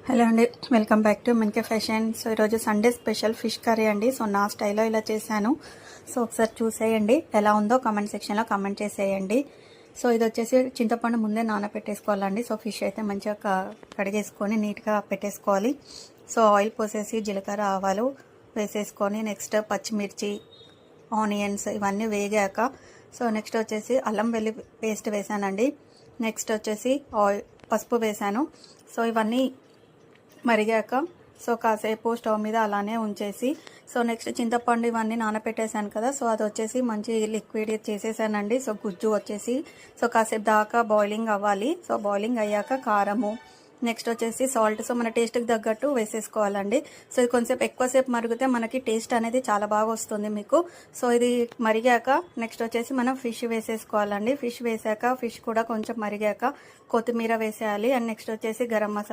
Hello అండి, welcome back to మనకే fashion. So ఈరోజు సండే స్పెషల్ ఫిష్ కర్రీ అండి. సో నా స్టైల్లో ఇలా చేశాను. సో ఒకసారి చూసేయండి, ఎలా ఉందో కామెంట్ సెక్షన్లో కామెంట్ చేసేయండి. సో ఇది వచ్చేసి చింతపండు ముందే నానబెట్టేసుకోవాలండి. సో ఫిష్ అయితే మంచిగా కడిగేసుకొని నీట్గా పెట్టేసుకోవాలి. సో ఆయిల్ పోసేసి జీలకర్ర ఆవాలు వేసేసుకొని నెక్స్ట్ పచ్చిమిర్చి ఆనియన్స్ ఇవన్నీ వేగాక సో నెక్స్ట్ వచ్చేసి అల్లం వెల్లి పేస్ట్ వేసానండి. నెక్స్ట్ వచ్చేసి పసుపు వేసాను. సో ఇవన్నీ మరిగాక సో కాసేపు స్టవ్ మీద అలానే ఉంచేసి సో నెక్స్ట్ చింతపండు ఇవన్నీ నానబెట్టేశాను కదా. సో అది వచ్చేసి మంచి లిక్విడ్ చేసేసానండి. సో గుజ్జు వచ్చేసి సో కాసేపు దాకా బాయిలింగ్ అవ్వాలి. సో బాయిలింగ్ అయ్యాక కారము నెక్స్ట్ వచ్చేసి సాల్ట్ సో మన టేస్ట్కి తగ్గట్టు వేసేసుకోవాలండి. సో ఇది కొంచెంసేపు ఎక్కువసేపు మరిగితే మనకి టేస్ట్ అనేది చాలా బాగా వస్తుంది మీకు. సో ఇది మరిగాక నెక్స్ట్ వచ్చేసి మనం ఫిష్ వేసేసుకోవాలండి. ఫిష్ వేసాక ఫిష్ కూడా కొంచెం మరిగాక కొత్తిమీర వేసేయాలి. అండ్ నెక్స్ట్ వచ్చేసి గరం మసాలా